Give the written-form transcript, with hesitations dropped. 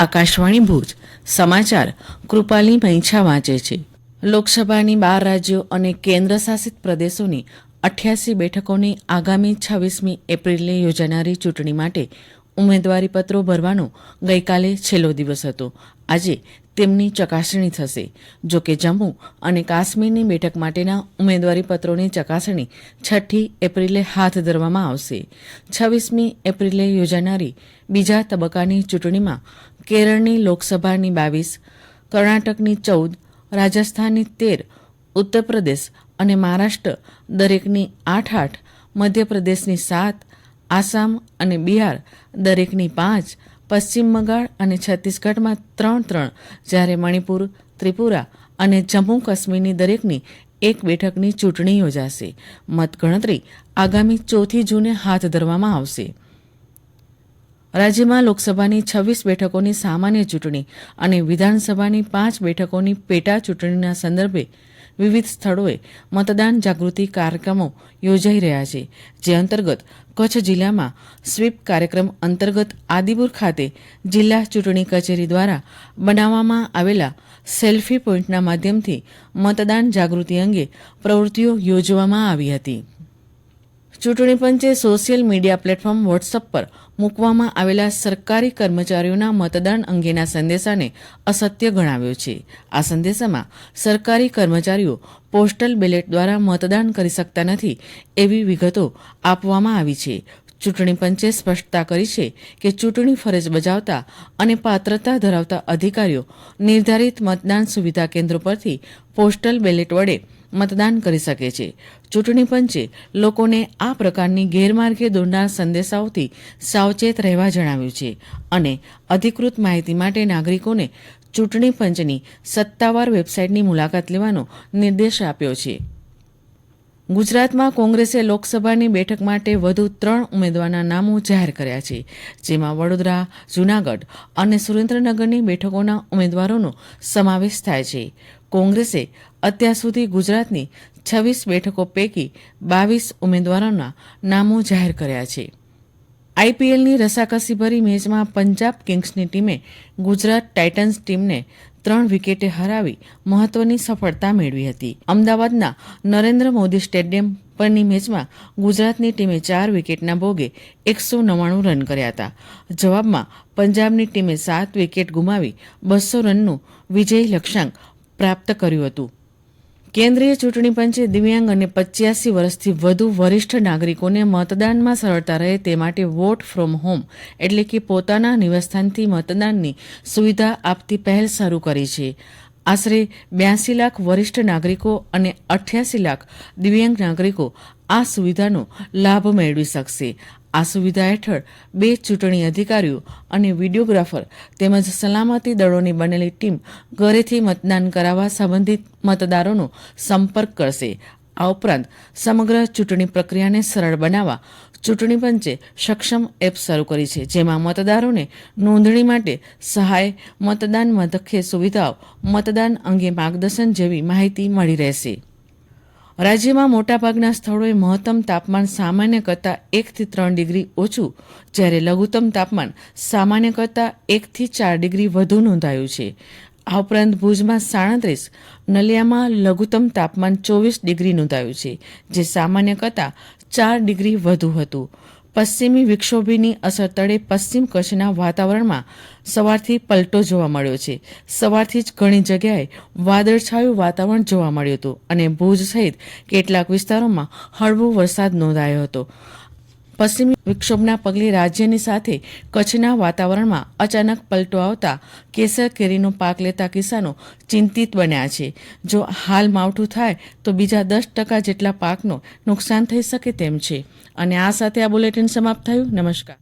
આકાશવાણી ભુજ સમાચાર કૃપાલી મૈછા વાંચે છે. લોકસભાની 12 રાજ્યો અને કેન્દ્ર શાસિત પ્રદેશોની 88 બેઠકોની આગામી 26મી એપ્રિલે યોજાનારી ચૂંટણી માટે ઉમેદવારી પત્રો ભરવાનો ગઈકાલે છેલ્લો દિવસ હતો. આજે તેમની ચકાસણી થશે. જોકે જમ્મુ અને કાશ્મીરની બેઠક માટેના ઉમેદવારી પત્રોની ચકાસણી 6 એપ્રિલે હાથ ધરવામાં આવશે. 26મી એપ્રિલે યોજાનારી બીજા તબક્કાની ચૂંટણીમાં કેરળની લોકસભાની 22, કર્ણાટકની 14, રાજસ્થાનની 13, ઉત્તર પ્રદેશ અને મહારાષ્ટ્ર દરેકની 8, મધ્યપ્રદેશની 7, આસામ અને બિહાર દરેકની 5, પશ્ચિમ બંગાળ અને છત્તીસગઢમાં 3, જ્યારે મણિપુર, ત્રિપુરા અને જમ્મુ કાશ્મીરની દરેકની 1 બેઠકની ચૂંટણી યોજાશે. મતગણતરી આગામી 4 જૂને હાથ ધરવામાં આવશે. રાજ્યમાં લોકસભાની 26 બેઠકોની સામાન્ય ચૂંટણી અને વિધાનસભાની 5 બેઠકોની પેટા ચૂંટણીના સંદર્ભે વિવિધ સ્થળોએ મતદાન જાગૃતિ કાર્યક્રમો યોજાઈ રહ્યા છે. જે અંતર્ગત કચ્છ જિલ્લામાં સ્વીપ કાર્યક્રમ અંતર્ગત આદિપુર ખાતે જિલ્લા ચૂંટણી કચેરી દ્વારા બનાવવામાં આવેલા સેલ્ફી પોઈન્ટના માધ્યમથી મતદાન જાગૃતિ અંગે પ્રવૃત્તિઓ યોજવામાં આવી હતી. ચૂંટણી પંચે સોશિયલ મીડિયા પ્લેટફોર્મ વોટ્સઅપ પર મૂકવામાં આવેલા સરકારી કર્મચારીઓના મતદાન અંગેના સંદેશાને અસત્ય ગણાવ્યો છે. આ સંદેશામાં સરકારી કર્મચારીઓ પોસ્ટલ બેલેટ દ્વારા મતદાન કરી શકતા નથી એવી વિગતો આપવામાં આવી છે. ચૂંટણી પંચે સ્પષ્ટતા કરી છે કે ચૂંટણી ફરજ બજાવતા અને પાત્રતા ધરાવતા અધિકારીઓ નિર્ધારિત મતદાન સુવિધા કેન્દ્રો પરથી પોસ્ટલ બેલેટ વડે મતદાન કરી શકે છે. ચૂંટણી પંચે લોકોને આ પ્રકારની ગેરમાર્ગે દોરનાર સંદેશાઓથી સાવચેત રહેવા જણાવ્યું છે અને અધિકૃત માહિતી માટે નાગરિકોને ચૂંટણી પંચની સત્તાવાર વેબસાઇટની મુલાકાત લેવાનો નિર્દેશ આપ્યો છે. ગુજરાતમાં કોંગ્રેસે લોકસભાની બેઠક માટે વધુ 3 ઉમેદવારના નામો જાહેર કર્યા છે. જેમાં વડોદરા, જૂનાગઢ અને સુરેન્દ્રનગરની બેઠકોના ઉમેદવારોનો સમાવેશ થાય છે. કોંગ્રેસે અત્યાર સુધી ગુજરાતની 26 બેઠકો પૈકી 22 ઉમેદવારોના નામો જાહેર કર્યા છે. આઈપીએલની રસાકસીભરી મેચમાં પંજાબ કિંગ્સની ટીમે ગુજરાત ટાઇટન્સ ટીમને 3 વિકેટે હરાવી મહત્વની સફળતા મેળવી હતી. અમદાવાદના નરેન્દ્ર મોદી સ્ટેડિયમ પરની મેચમાં ગુજરાતની ટીમે 4 વિકેટના ભોગે 199 રન કર્યા હતા. જવાબમાં પંજાબની ટીમે 7 વિકેટ ગુમાવી 200 રનનું વિજયી લક્ષ્યાંક પ્રાપ્ત કર્યું હતું. કેન્દ્રીય ચૂંટણી પંચે દિવ્યાંગ અને 85 વર્ષથી વધુ વરિષ્ઠ નાગરિકોને મતદાનમાં સરળતા રહે તે માટે વોટ ફ્રોમ હોમ એટલે કે પોતાના નિવાસસ્થાનથી મતદાનની સુવિધા આપતી પહેલ શરૂ કરી છે. આશરે 82 લાખ વરિષ્ઠ નાગરિકો અને 88 લાખ દિવ્યાંગ નાગરિકો આ સુવિધાનો લાભ મેળવી શકશે. આ સુવિધા હેઠળ 2 ચૂંટણી અધિકારીઓ અને વિડીયોગ્રાફર તેમજ સલામતી દળોની બનેલી ટીમ ઘરેથી મતદાન કરાવવા સંબંધિત મતદારોનો સંપર્ક કરશે. આ ઉપરાંત સમગ્ર ચૂંટણી પ્રક્રિયાને સરળ બનાવવા ચૂંટણી પંચે સક્ષમ એપ શરૂ કરી છે. જેમાં મતદારોને નોંધણી માટે સહાય, મતદાન મથકે સુવિધાઓ, મતદાન અંગે માર્ગદર્શન જેવી માહિતી મળી રહેશે. રાજ્યમાં મોટાભાગના સ્થળોએ મહત્તમ તાપમાન સામાન્ય કરતાં 1 થી 3 ડિગ્રી ઓછું, જ્યારે લઘુત્તમ તાપમાન સામાન્ય કરતાં 1 થી 4 ડિગ્રી વધુ નોંધાયું છે. આ ઉપરાંત ભુજમાં 37, નલિયામાં લઘુત્તમ તાપમાન 24 ડિગ્રી નોંધાયું છે, જે સામાન્ય કરતાં 4 ડિગ્રી વધુ હતું. પશ્ચિમી વિક્ષોભની અસર તળે પશ્ચિમ કચ્છના વાતાવરણમાં સવારથી પલટો જોવા મળ્યો છે. સવારથી જ ઘણી જગ્યાએ વાદળછાયું વાતાવરણ જોવા મળ્યું હતું અને ભુજ સહિત કેટલાક વિસ્તારોમાં હળવો વરસાદ નોંધાયો હતો. પશ્ચિમી વિક્ષોભના પગલે રાજ્યની સાથે કચ્છના વાતાવરણમાં અચાનક પલટો આવતા કેસર કેરીનો પાક લેતા કિસાનો ચિંતિત બન્યા છે. જો હાલ માવઠું થાય તો બીજા 10% જેટલા પાકનો નુકસાન થઈ શકે તેમ છે. અને આ સાથે આ બુલેટિન સમાપ્ત થયું. નમસ્કાર.